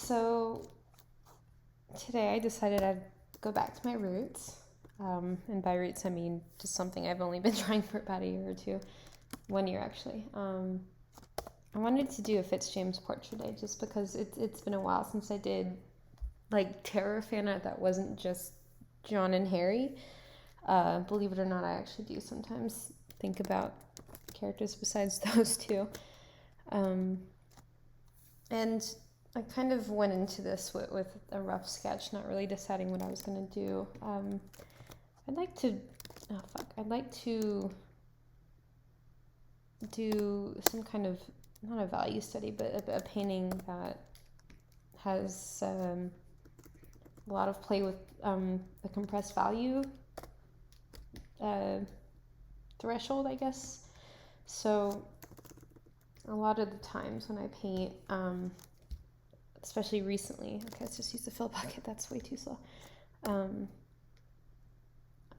So today I decided I'd go back to my roots. And by roots, I mean just something I've only been trying for about a year or two. 1 year, actually. I wanted to do a Fitzjames portrait day just because it's been a while since I did like terror fan art that wasn't just John and Harry. Believe it or not, I actually do sometimes think about characters besides those two. And I kind of went into this with a rough sketch, not really deciding what I was going to do. I'd like to do some kind of, not a value study, but a painting that has a lot of play with the compressed value threshold, I guess. So a lot of the times when I paint, especially recently, okay, let's just use the fill bucket, that's way too slow.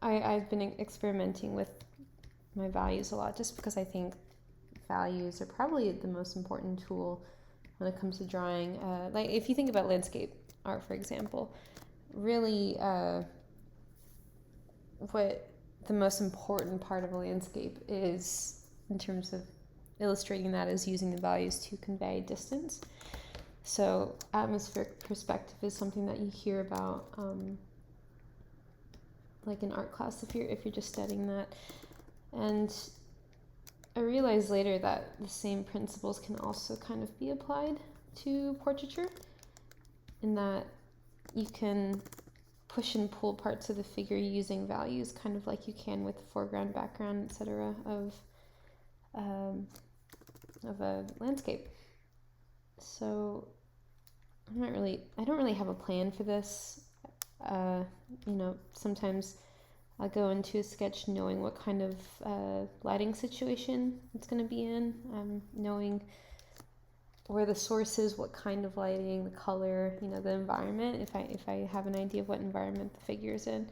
I've been experimenting with my values a lot just because I think values are probably the most important tool when it comes to drawing. Like if you think about landscape art, for example, really what the most important part of a landscape is in terms of illustrating that is using the values to convey distance. So atmospheric perspective is something that you hear about like in art class if you're just studying that. And I realized later that the same principles can also kind of be applied to portraiture, in that you can push and pull parts of the figure using values, kind of like you can with foreground, background, etc. of a landscape. So I don't really have a plan for this. Sometimes I'll go into a sketch knowing what kind of lighting situation it's going to be in, knowing where the source is, what kind of lighting, the color, the environment, if I have an idea of what environment the figure is in.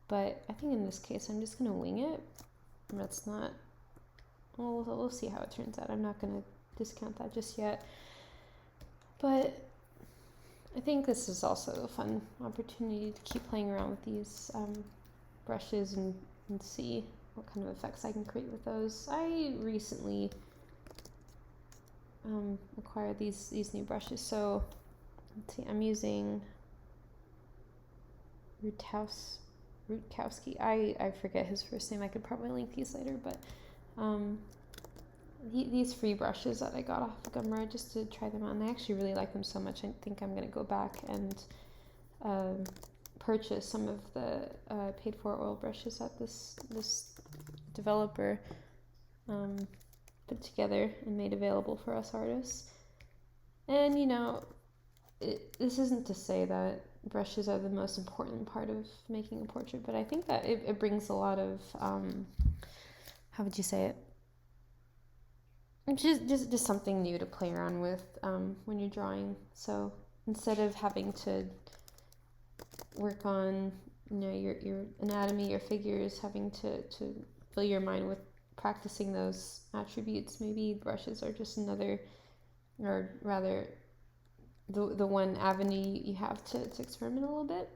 But I think in this case, I'm just going to wing it. That's not, well, we'll see how it turns out. I'm not going to discount that just yet. But I think this is also a fun opportunity to keep playing around with these brushes and see what kind of effects I can create with those. I recently acquired these new brushes. So let's see, I'm using Rutkowski. I forget his first name. I could probably link these later, but these free brushes that I got off of Gumroad just to try them out, and I actually really like them so much I think I'm going to go back and purchase some of the paid for oil brushes that this developer put together and made available for us artists. And this isn't to say that brushes are the most important part of making a portrait, but I think that it brings a lot of how would you say it? Just something new to play around with when you're drawing. So instead of having to work on your anatomy, your figures, having to fill your mind with practicing those attributes, maybe brushes are just another, or rather the one avenue you have to experiment a little bit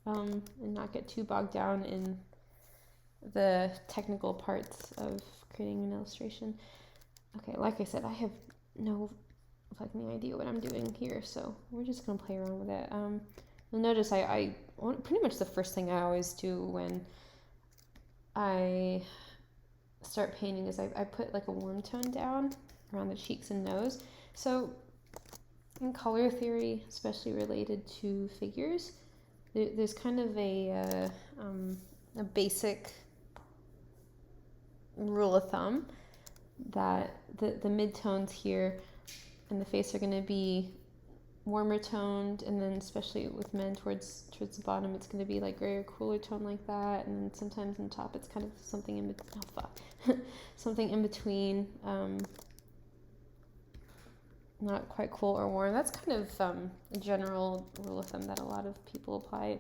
and not get too bogged down in the technical parts of creating an illustration. Okay, like I said, I have no fucking idea what I'm doing here, so we're just gonna play around with it. You'll notice I pretty much the first thing I always do when I start painting is I put like a warm tone down around the cheeks and nose. So in color theory, especially related to figures, there's kind of a basic rule of thumb that the mid-tones here in the face are going to be warmer toned, and then especially with men towards the bottom it's going to be like grayer, cooler tone like that, and then sometimes on top it's kind of something in something in between, not quite cool or warm. That's kind of a general rule of thumb that a lot of people apply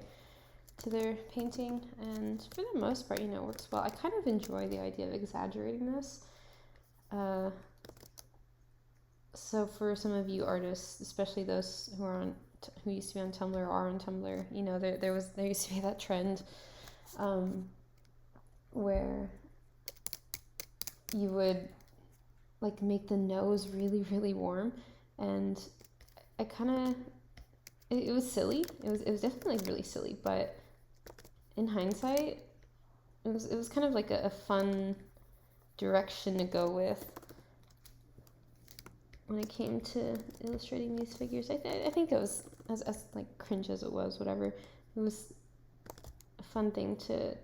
to their painting, and for the most part, it works well. I kind of enjoy the idea of exaggerating this. So for some of you artists, especially those who used to be on Tumblr or are on Tumblr, you know, there used to be that trend where you would like make the nose really, really warm, and I kind of it was silly. It was definitely really silly, but in hindsight, it was kind of like a fun direction to go with when it came to illustrating these figures. I think it was as like cringe as it was, whatever. It was a fun thing to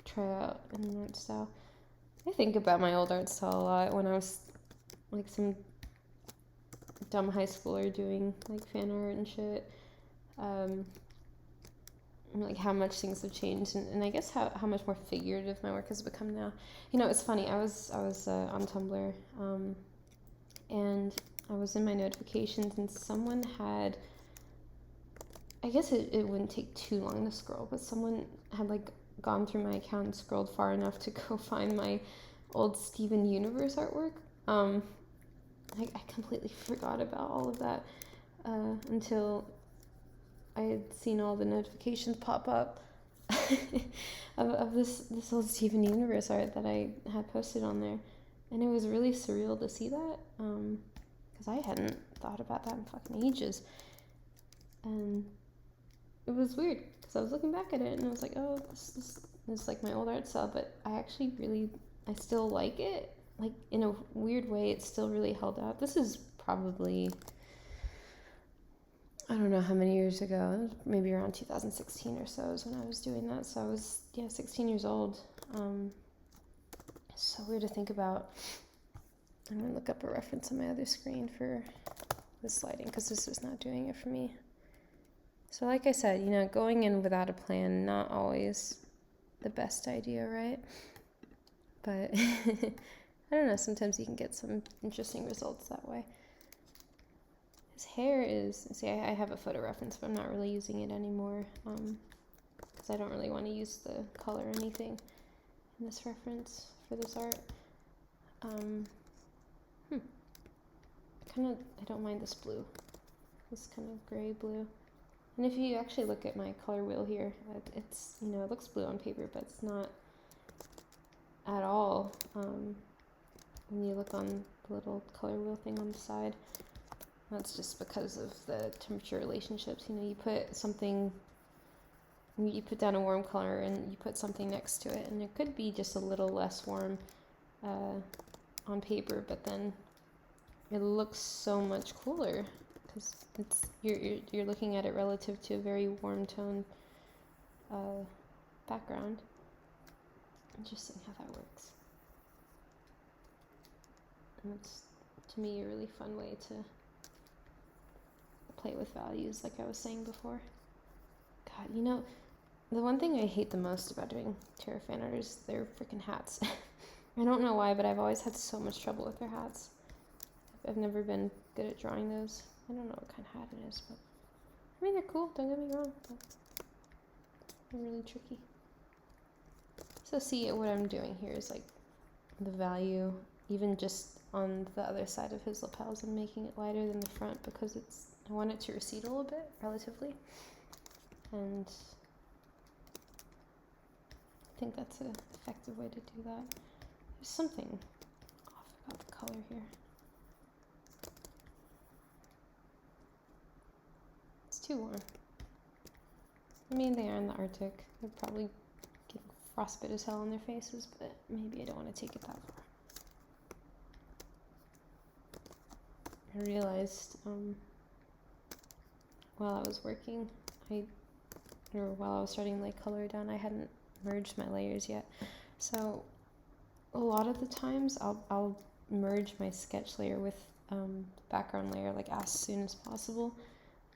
try out in an art style. I think about my old art style a lot when I was like some dumb high schooler doing like fan art and shit. Like how much things have changed, and I guess how much more figurative my work has become now. You know, it's funny. I was on Tumblr, and I was in my notifications, and someone had. I guess it wouldn't take too long to scroll, but someone had like gone through my account and scrolled far enough to go find my old Steven Universe artwork. I completely forgot about all of that until I had seen all the notifications pop up of this old Steven Universe art that I had posted on there, and it was really surreal to see that because I hadn't thought about that in fucking ages, and it was weird because I was looking back at it and I was like, oh, this is like my old art style, but I still like it. Like in a weird way, it's still really held out. This is probably, I don't know how many years ago, maybe around 2016 or so is when I was doing that. So I was, 16 years old. It's so weird to think about. I'm going to look up a reference on my other screen for this lighting because this is not doing it for me. So like I said, going in without a plan, not always the best idea, right? But I don't know, sometimes you can get some interesting results that way. His hair is, I have a photo reference, but I'm not really using it anymore because I don't really want to use the color or anything in this reference for this art. I don't mind this blue, this kind of gray blue. And if you actually look at my color wheel here, it's, it looks blue on paper, but it's not at all when you look on the little color wheel thing on the side. That's just because of the temperature relationships. You put down a warm color and you put something next to it, and it could be just a little less warm on paper, but then it looks so much cooler because you're looking at it relative to a very warm tone background. Interesting how that works. And it's, to me, a really fun way to play with values, like I was saying before. God, the one thing I hate the most about doing tarot fan art is their freaking hats. I don't know why, but I've always had so much trouble with their hats. I've never been good at drawing those. I don't know what kind of hat it is, but I mean, they're cool, don't get me wrong, but they're really tricky. So see, what I'm doing here is like the value, even just on the other side of his lapels, I'm making it lighter than the front because I want it to recede a little bit, relatively. And I think that's an effective way to do that. There's something off about the color here. It's too warm. I mean, they are in the Arctic. They're probably getting frostbite as hell on their faces, but maybe I don't want to take it that far. I realized while I was working, while I was starting to lay color down, I hadn't merged my layers yet. So a lot of the times I'll merge my sketch layer with background layer like as soon as possible.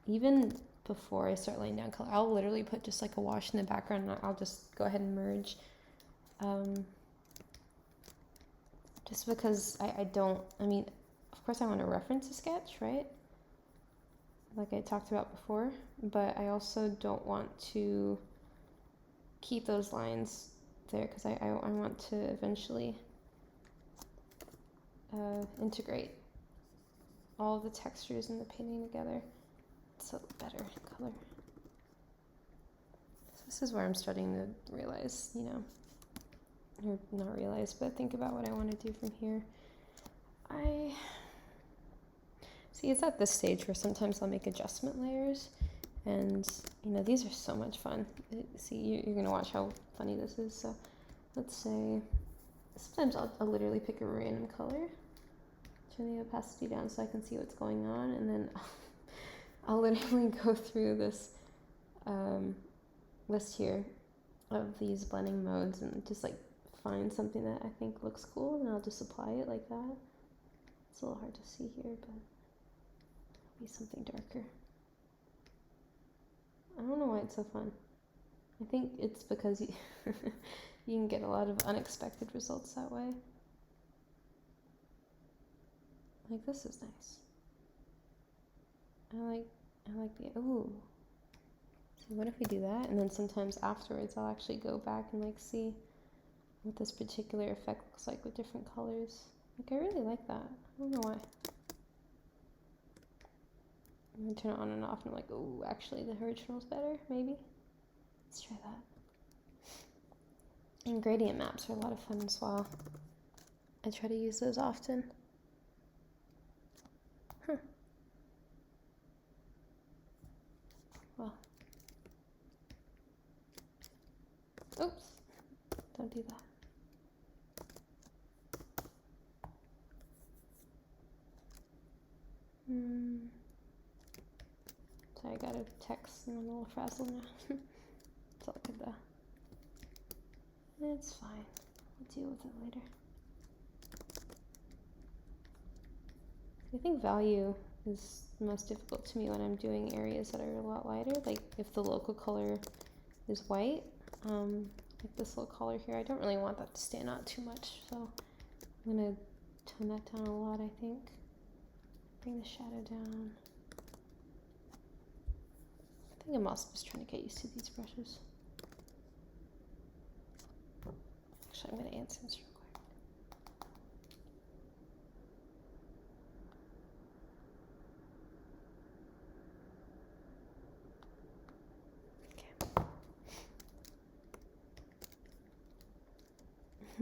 Even before I start laying down color, I'll literally put just like a wash in the background and I'll just go ahead and merge. Just because of course I want to reference a sketch, right? Like I talked about before, but I also don't want to keep those lines there because I want to eventually integrate all the textures and the painting together. It's a better color. So this is where I'm starting to realize, you know, or not realize, but think about what I want to do from here. I see it's at this stage where sometimes I'll make adjustment layers, and you know, these are so much fun. See, you're gonna watch how funny this is. So let's say sometimes I'll literally pick a random color, turn the opacity down so I can see what's going on, and then I'll literally go through this list here of these blending modes and just like find something that I think looks cool, and I'll just apply it like that. It's a little hard to see here, but it'll be something darker. I don't know why it's so fun. I think it's because you you can get a lot of unexpected results that way. Like this is nice. I like the, ooh. So what if we do that, and then sometimes afterwards I'll actually go back and like see what this particular effect looks like with different colors. Like I really like that. I don't know why. I'm gonna turn it on and off and I'm like, oh, actually the original's better, maybe. Let's try that. And gradient maps are a lot of fun as well. I try to use those often. Huh. Well. Oops. Don't do that. So I got a text and I'm a little frazzled now. It's all good though. It's fine. We'll deal with it later. I think value is the most difficult to me when I'm doing areas that are a lot lighter. Like if the local color is white, like this little color here, I don't really want that to stand out too much. So I'm gonna tone that down a lot, I think. Bring the shadow down. I think I'm also just trying to get used to these brushes. Actually, I'm gonna answer this real quick.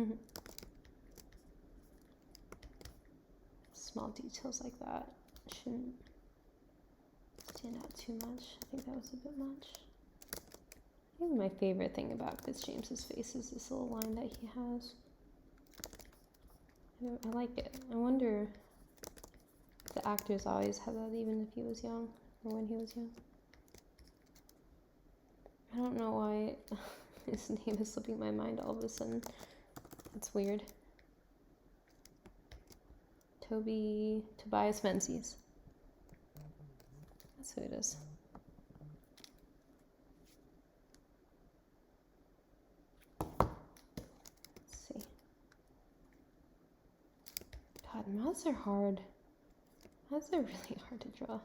Okay. Small details like that shouldn't stand out too much. I think that was a bit much. I think my favorite thing about Fitzjames's face is this little line that he has. I like it. I wonder if the actors always had that, even if he was young or when he was young. I don't know why his name is slipping my mind all of a sudden. It's weird. Tobias Menzies. That's who it is. Let's see. God, mouths are hard. Mouths are really hard to draw.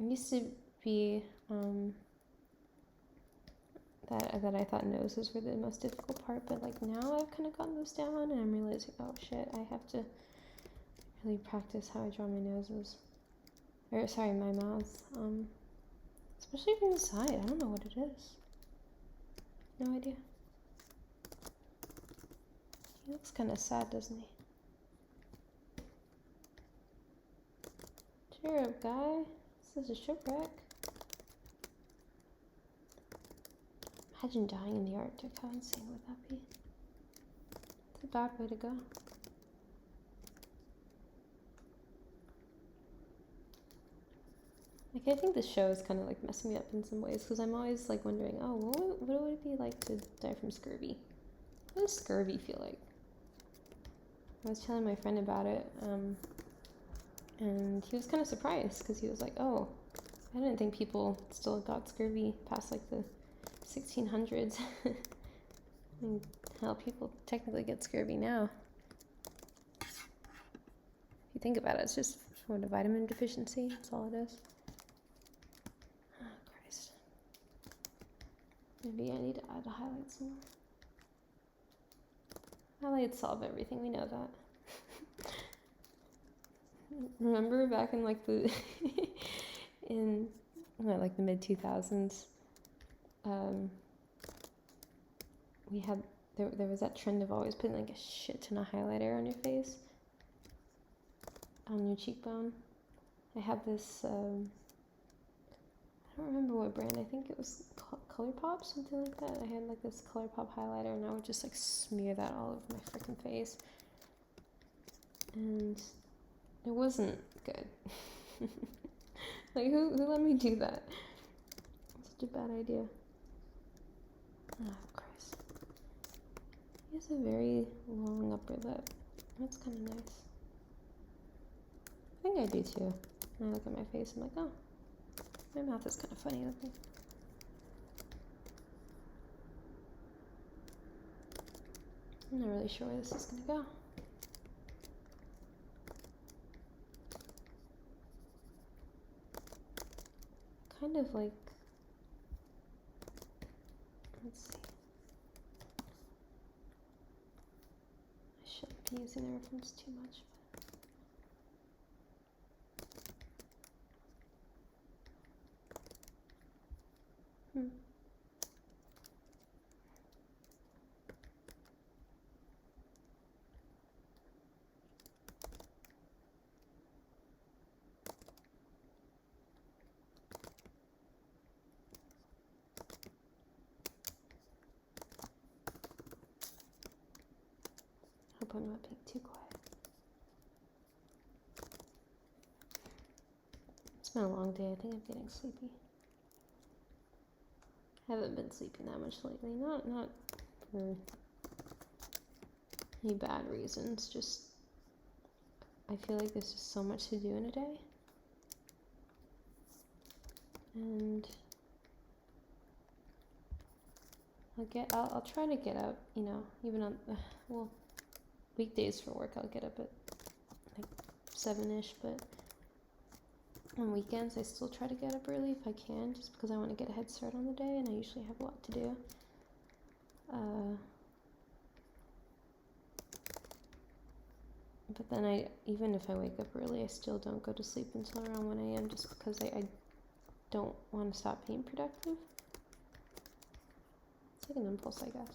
It used to be that I thought noses were the most difficult part, but like now I've kind of gotten those down, and I'm realizing, oh shit, I have to really practice how I draw my noses. Or sorry, my mouth. Especially from the side. I don't know what it is. No idea. He looks kind of sad, doesn't he? Cheer up, guy. This is a shipwreck. Imagine dying in the Arctic. How insane would that be? It's a bad way to go. Like, I think this show is kind of like messing me up in some ways, because I'm always like wondering, oh, what would it be like to die from scurvy? What does scurvy feel like? I was telling my friend about it, and he was kind of surprised, because he was like, oh, I didn't think people still got scurvy past like the 1600s. And how people technically get scurvy now. If you think about it, it's just what, a vitamin deficiency. That's all it is. Oh, Christ. Maybe I need to add the highlights more. Highlights solve everything, we know that. remember back in like the in like the mid 2000s, we had there was that trend of always putting like a shit ton of highlighter on your face, on your cheekbone. I had this I don't remember what brand. I think it was ColourPop, something like that. I had like this ColourPop highlighter, and I would just like smear that all over my freaking face, and it wasn't good. Like who let me do that? It's such a bad idea. Oh Christ. He has a very long upper lip. That's kind of nice. I think I do too. When I look at my face, I'm like, oh, my mouth is kind of funny looking. I'm not really sure where this is going to go. Kind of like, let's see. I shouldn't be using the reference too much. Hope I'm not being too quiet. It's been a long day. I think I'm getting sleepy. I haven't been sleeping that much lately. Not for any bad reasons. Just I feel like there's just so much to do in a day, and I'll try to get up. You know, even on weekdays for work, I'll get up at like 7ish, but on weekends I still try to get up early if I can, just because I want to get a head start on the day, and I usually have a lot to do. But then even if I wake up early, I still don't go to sleep until around 1 a.m. just because I don't want to stop being productive. It's like an impulse, I guess.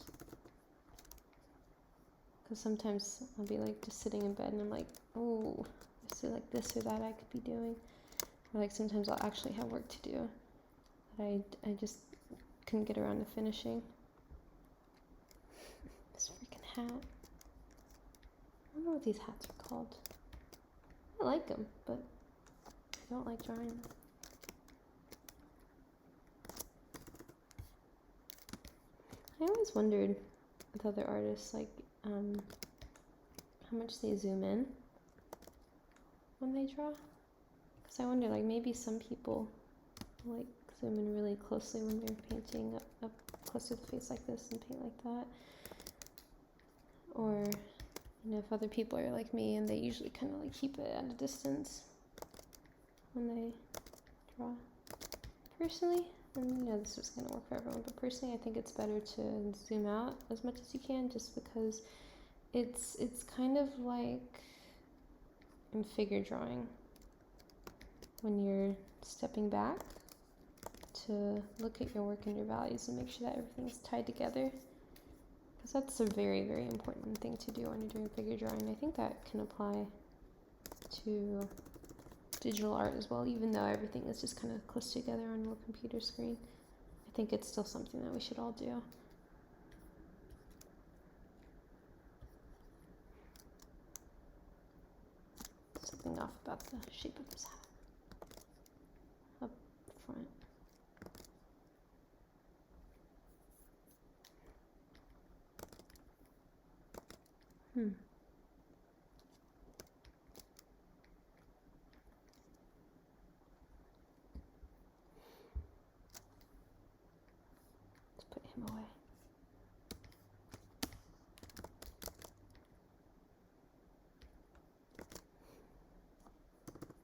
Because sometimes I'll be like just sitting in bed and I'm like, oh, there's like this or that I could be doing. Or like sometimes I'll actually have work to do that I just couldn't get around to finishing. This freaking hat. I don't know what these hats are called. I like them, but I don't like drawing them. I always wondered with other artists, like, how much they zoom in when they draw. Because I wonder, like, maybe some people, like, zoom in really closely when they're painting up close to the face like this and paint like that. Or, you know, if other people are like me and they usually kind of, like, keep it at a distance when they draw. Personally, and you know, this is going to work for everyone, but personally I think it's better to zoom out as much as you can, just because it's kind of like in figure drawing when you're stepping back to look at your work and your values and make sure that everything's tied together, because that's a very, very important thing to do when you're doing figure drawing. I think that can apply to digital art as well, even though everything is just kind of close together on a computer screen. I think it's still something that we should all do. Something off about the shape of his hat up front. Let's put him away.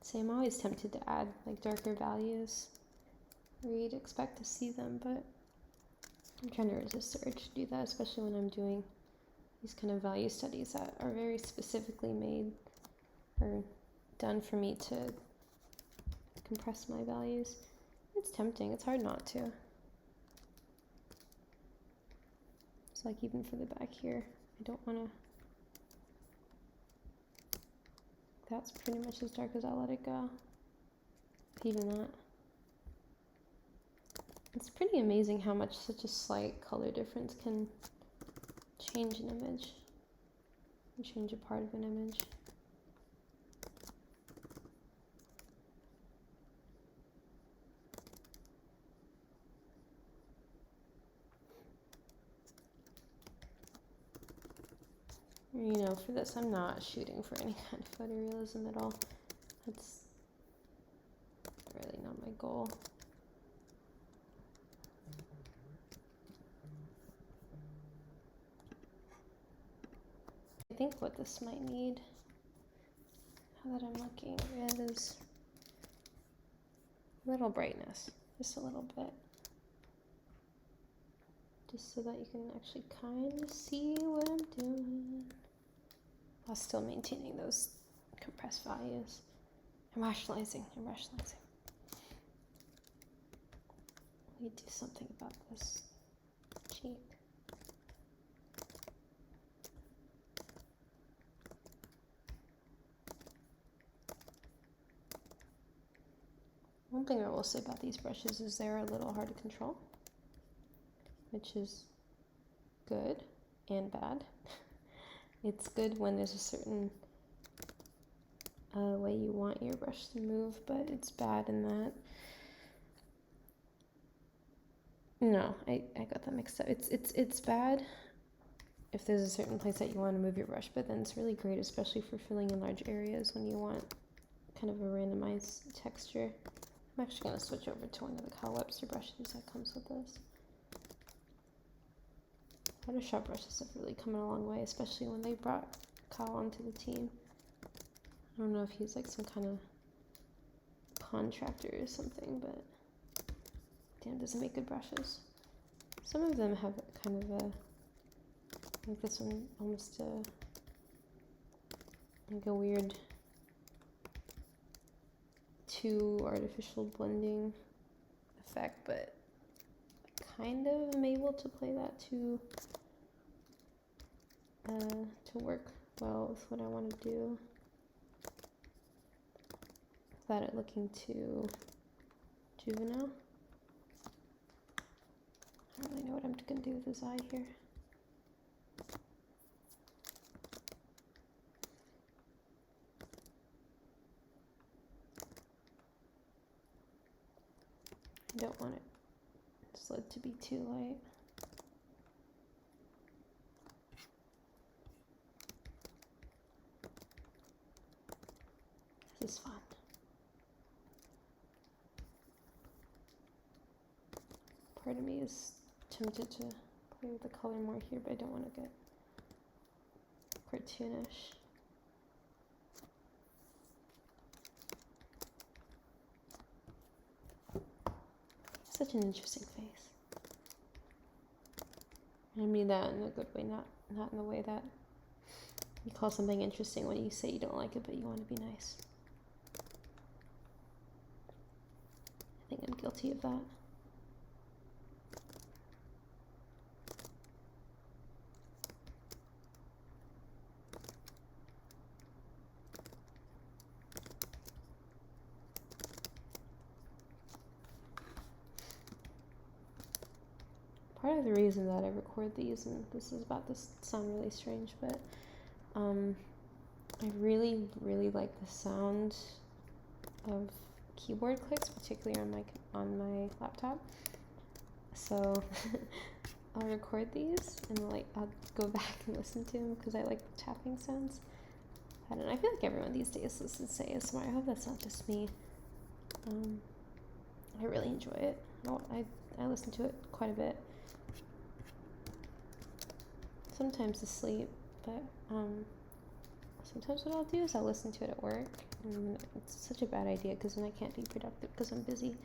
See, I'm always tempted to add like darker values where you'd expect to see them, but I'm trying to resist the urge to do that, especially when I'm doing these kind of value studies that are very specifically made or done for me to compress my values. It's tempting, it's hard not to. It's like even for the back here, I don't want to. That's pretty much as dark as I'll let it go. Even that. It's pretty amazing how much such a slight color difference can change an image, and change a part of an image. You know, for this, I'm not shooting for any kind of photorealism at all. That's really not my goal. I think what this might need, now that I'm looking, is a little brightness, just a little bit. Just so that you can actually kind of see what I'm doing, while still maintaining those compressed values. I'm rationalizing. We need to do something about this cheek. One thing I will say about these brushes is they're a little hard to control, which is good and bad. It's good when there's a certain way you want your brush to move, but it's bad in that. No, I got that mixed up. It's bad if there's a certain place that you want to move your brush, but then it's really great, especially for filling in large areas when you want kind of a randomized texture. I'm actually going to switch over to one of the Kyle Webster brushes that comes with this. Photoshop brushes have really come a long way, especially when they brought Kyle onto the team. I don't know if he's like some kind of contractor or something, but damn, does it make good brushes. Some of them have kind of a, like this one, almost like a weird too artificial blending effect, but kind of am able to play that to work well with what I want to do without it looking too juvenile. I don't really know what I'm going to do with his eye here. I don't want it slid to be too light. This is fun. Part of me is tempted to play with the color more here, but I don't want to get cartoonish. Such an interesting face. I mean that in a good way, not in the way that you call something interesting when you say you don't like it, but you want to be nice. I think I'm guilty of that. Part of the reason that I record these, and this is about to sound really strange, but I really, really like the sound of keyboard clicks, particularly on my laptop. So I'll record these and I'll go back and listen to them because I like the tapping sounds. I don't know, I feel like everyone these days listens to ASMR. I hope that's not just me. I really enjoy it. I listen to it quite a bit. Sometimes asleep, but sometimes what I'll do is I'll listen to it at work, and it's such a bad idea because then I can't be productive because I'm busy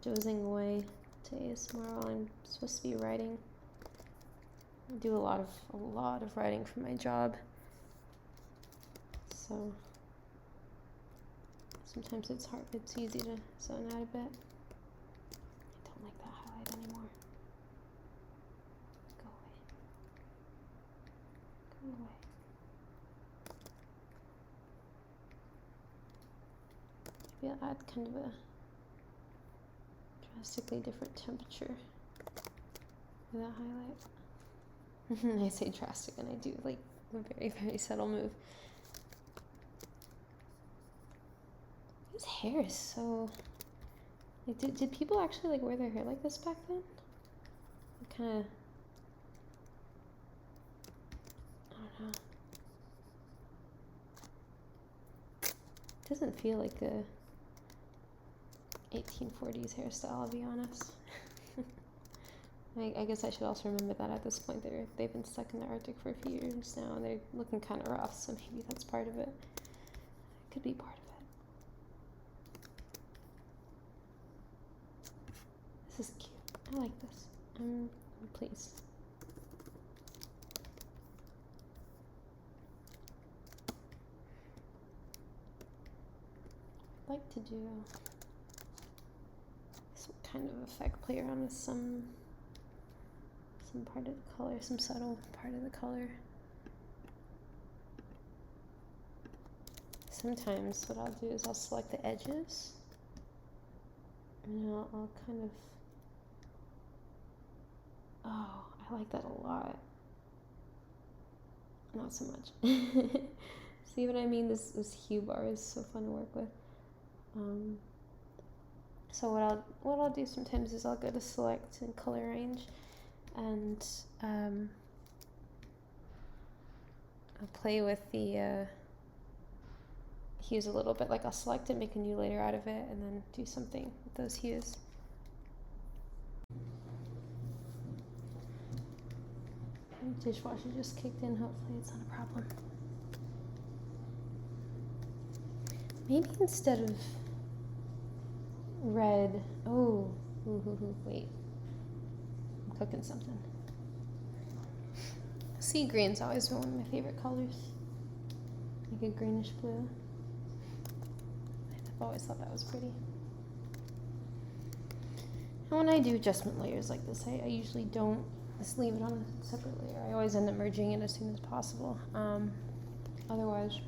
dozing away to ASMR while I'm supposed to be writing. I do a lot of writing for my job, so Sometimes it's hard, it's easy to zone out a bit. I don't like that highlight anymore. Go away. Go away. Maybe I'll add kind of a drastically different temperature with that highlight. I say drastic and I do like a very, very subtle move. His hair is so, like, did people actually like wear their hair like this back then? It kind of, I don't know. It doesn't feel like a 1840s hairstyle, I'll be honest. I guess I should also remember that at this point they've been stuck in the Arctic for a few years now and they're looking kind of rough, so maybe that's part of it. It could be part of it. This is cute. I like this. I'm pleased. I'd like to do some kind of effect, play around with some part of the color, some subtle part of the color. Sometimes what I'll do is I'll select the edges and I'll kind of, oh, I like that a lot. Not so much. See what I mean? This hue bar is so fun to work with. So what I'll do sometimes is I'll go to select and color range, and I'll play with the hues a little bit. Like I'll select it, make a new layer out of it, and then do something with those hues. The dishwasher just kicked in. Hopefully it's not a problem. Maybe instead of red, wait, I'm cooking something. Sea green's always been one of my favorite colors, like a greenish blue. I've always thought that was pretty. And when I do adjustment layers like this, I usually don't just leave it on a separate layer. I always end up merging it as soon as possible. Otherwise,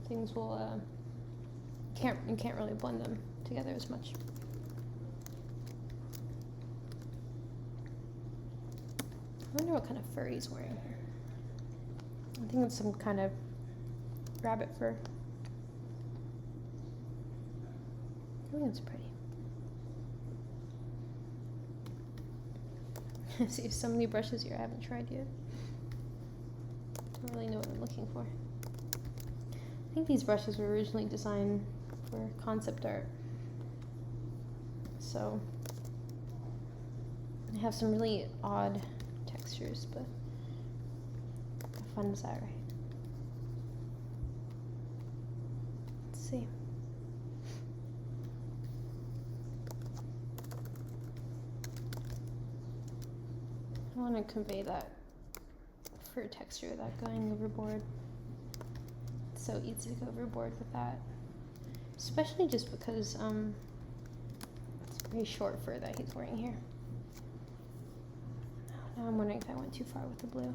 things will you can't really blend them together as much. I wonder what kind of fur he's wearing here. I think it's some kind of rabbit fur. I think it's pretty. See if so many brushes here I haven't tried yet. Don't really know what I'm looking for. I think these brushes were originally designed for concept art. So they have some really odd textures, but how fun is that, right? Let's see. I want to convey that fur texture without going overboard. It's so easy to go overboard with that, especially just because it's very short fur that he's wearing here. Now I'm wondering if I went too far with the blue,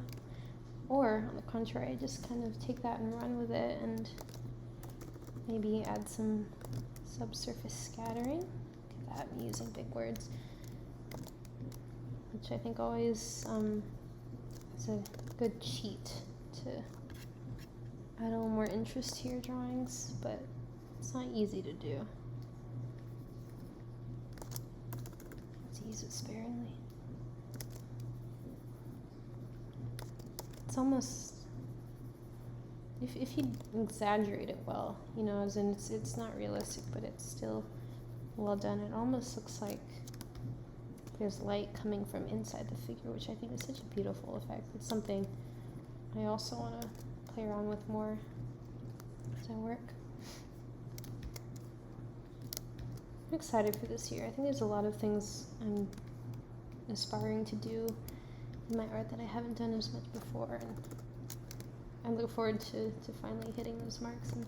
or on the contrary, I just kind of take that and run with it and maybe add some subsurface scattering. Look at that, I'm using big words. Which I think always is a good cheat to add a little more interest to your drawings, but it's not easy to do. Let's use it sparingly. It's almost, if you exaggerate it well, you know, as in it's not realistic, but it's still well done. It almost looks like there's light coming from inside the figure, which I think is such a beautiful effect. It's something I also want to play around with more as I work. I'm excited for this year. I think there's a lot of things I'm aspiring to do in my art that I haven't done as much before, and I look forward to finally hitting those marks and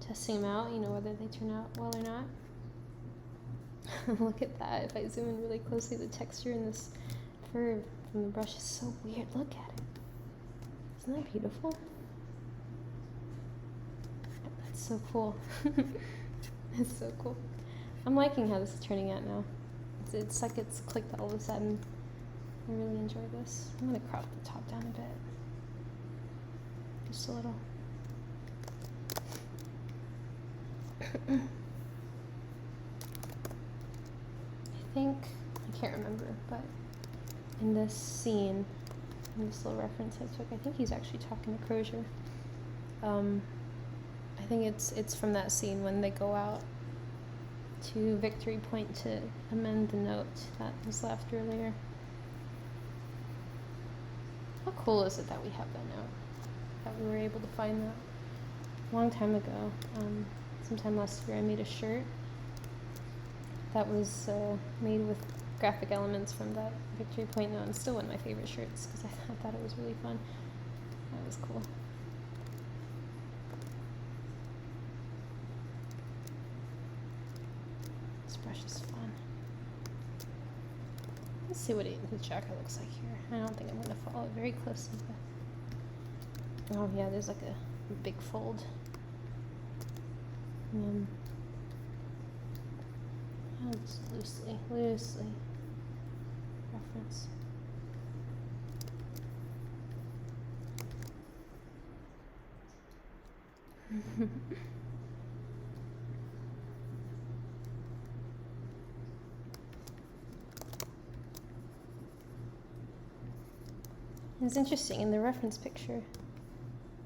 testing them out, you know, whether they turn out well or not. Look at that. If I zoom in really closely, the texture in this fur from the brush is so weird. Look at it. Isn't that beautiful? That's so cool. It's so cool. I'm liking how this is turning out now. It's like it's clicked all of a sudden. I really enjoy this. I'm going to crop the top down a bit. Just a little. I think, I can't remember, but in this scene, in this little reference I took, I think he's actually talking to Crozier. I think it's from that scene when they go out to Victory Point to amend the note that was left earlier. How cool is it that we have that note? That we were able to find that a long time ago. Sometime last year I made a shirt that was made with graphic elements from that Victory Point note. It's still one of my favorite shirts because I thought it was really fun. That was cool. This brush is fun. Let's see what the jacket looks like here. I don't think I'm going to follow it very closely. But oh yeah, there's like a big fold. Just loosely reference. It's interesting in the reference picture,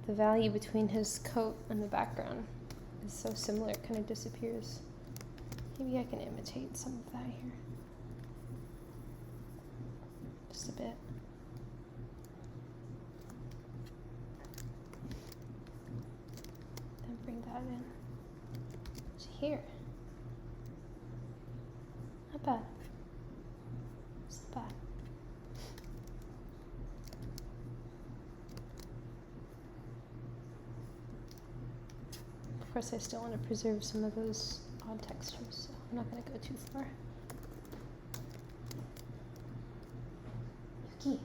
the value between his coat and the background is so similar, it kind of disappears. Maybe I can imitate some of that here. Just a bit. Then bring that in to here. Not bad. It's not bad. Of course, I still want to preserve some of those odd textures, so I'm not going to go too far. Yuki.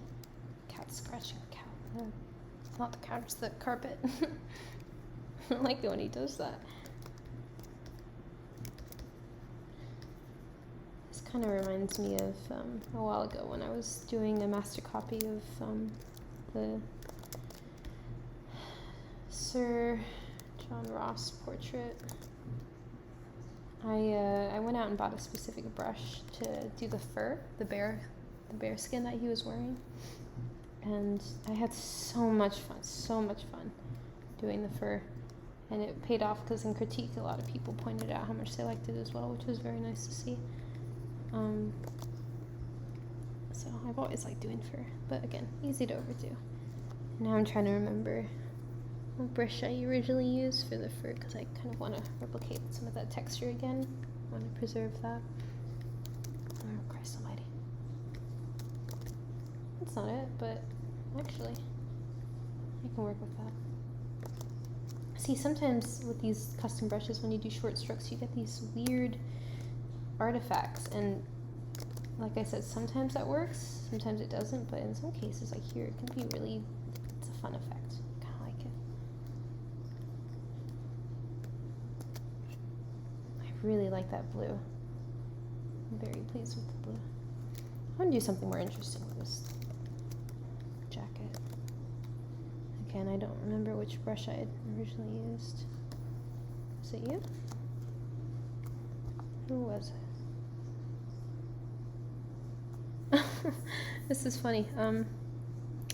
Cat's scratching the couch. Not the couch, the carpet. I like it when he does that. This kind of reminds me of a while ago when I was doing a master copy of the Sir John Ross portrait. I went out and bought a specific brush to do the fur, the bear skin that he was wearing, and I had so much fun doing the fur, and it paid off because in critique a lot of people pointed out how much they liked it as well, which was very nice to see. So I've always liked doing fur, but again, easy to overdo. Now I'm trying to remember what brush I originally used for the fur because I kind of want to replicate some of that texture again. I want to preserve that. Oh, Christ almighty. That's not it, but actually, I can work with that. See, sometimes with these custom brushes, when you do short strokes, you get these weird artifacts, and like I said, sometimes that works, sometimes it doesn't, but in some cases, like here, it can be really, it's a fun effect. Really like that blue. I'm very pleased with the blue. I want to do something more interesting with this jacket. Again, I don't remember which brush I had originally used. Was it you? Who was it? This is funny.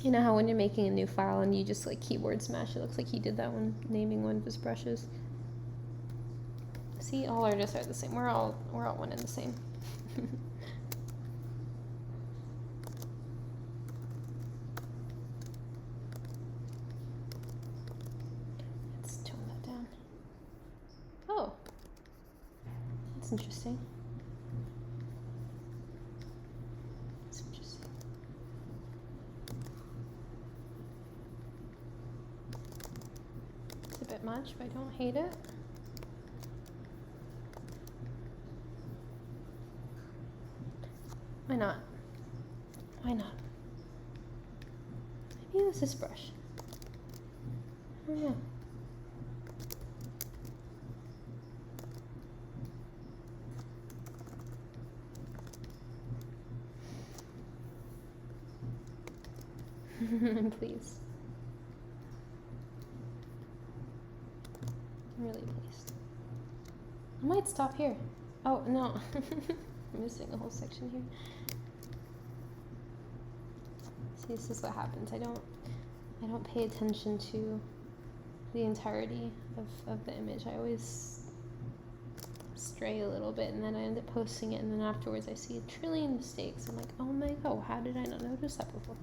You know how when you're making a new file and you just like keyboard smash, it looks like he did that when naming one of his brushes. See, all artists are the same. We're all one and the same. Let's tone that down. Oh, that's interesting. That's interesting. It's a bit much, but I don't hate it. Why not? Why not? Maybe use this brush. I don't know. Please. I'm really pleased. I might stop here. Oh, no. I'm missing a whole section here. See, this is what happens. I don't pay attention to the entirety of the image. I always stray a little bit, and then I end up posting it, and then afterwards I see a trillion mistakes. I'm like, oh my god, how did I not notice that before?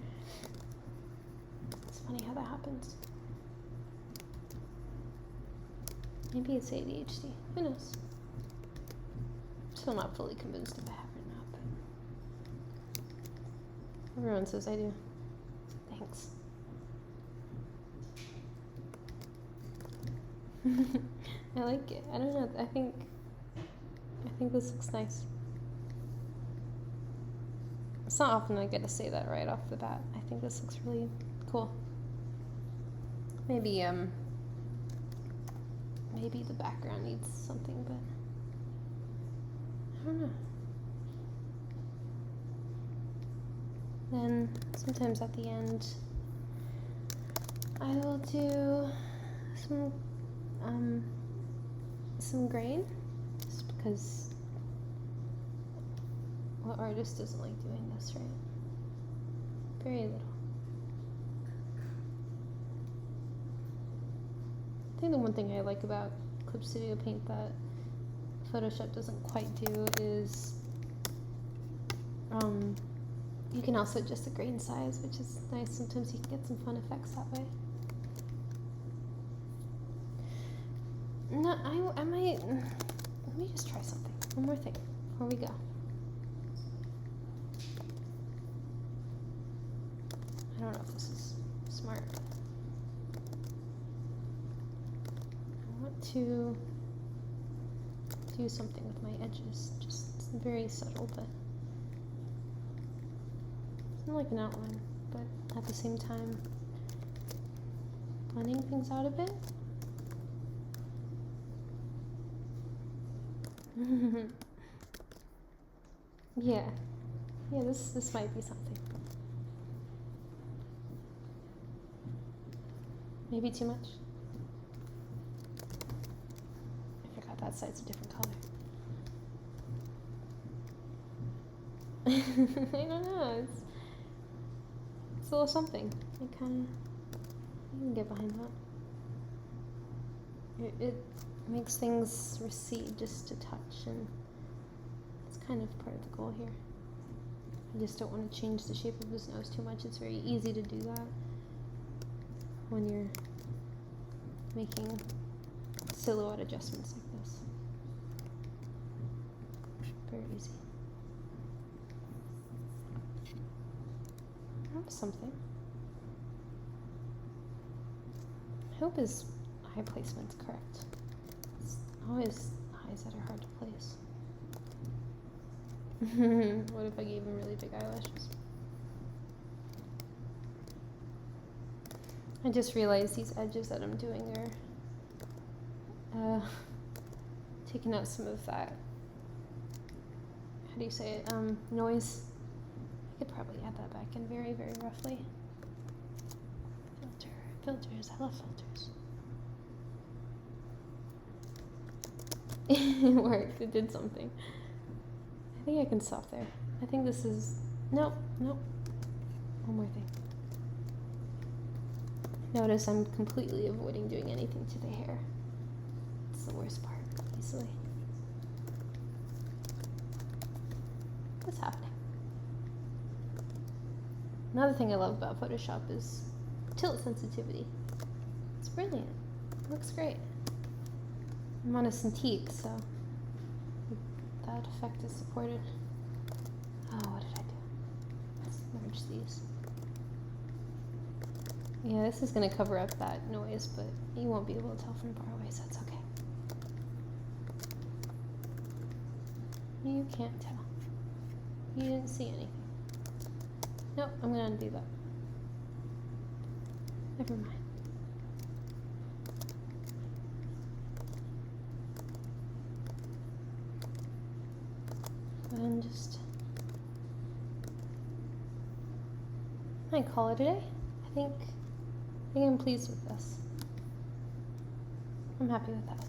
It's funny how that happens. Maybe it's ADHD. Who knows? Still not fully convinced if I have it or not, but everyone says I do. Thanks. I like it. I don't know. I think this looks nice. It's not often I get to say that right off the bat. I think this looks really cool. Maybe the background needs something, but I don't know. Then sometimes at the end I will do some grain, just because what artist doesn't like doing this, right? Very little. I think the one thing I like about Clip Studio Paint that Photoshop doesn't quite do is you can also adjust the grain size, which is nice. Sometimes you can get some fun effects that way. No, I might, let me just try something. One more thing before we go. I don't know if this is smart. I want to do something with my edges. Just very subtle, but it's not like an outline, but at the same time, blending things out a bit. Yeah, this might be something. Maybe too much. I forgot that side's a different color. I don't know. It's a little something. I can get behind that. It makes things recede just a touch, and it's kind of part of the goal here. I just don't want to change the shape of his nose too much. It's very easy to do that when you're making silhouette adjustments like this. Very easy. That's something. I hope his eye placement's correct. It's always eyes that are hard to place. What if I gave him really big eyelashes? I just realized these edges that I'm doing are taking out some of that, how do you say it, noise. I could probably add that back in very, very roughly. Filters, I love filters. It worked, it did something. I think I can stop there. I think this is, nope. One more thing. Notice I'm completely avoiding doing anything to the hair. It's the worst part, easily. What's happening? Another thing I love about Photoshop is tilt sensitivity. It's brilliant. It looks great. I'm on a Cintiq, so that effect is supported. Oh, what did I do? Let's merge these. Yeah, this is going to cover up that noise, but you won't be able to tell from far away, so that's okay. You can't tell. You didn't see anything. Nope, I'm gonna undo that. Never mind. And just, I might call it a day. I think I'm pleased with this. I'm happy with that.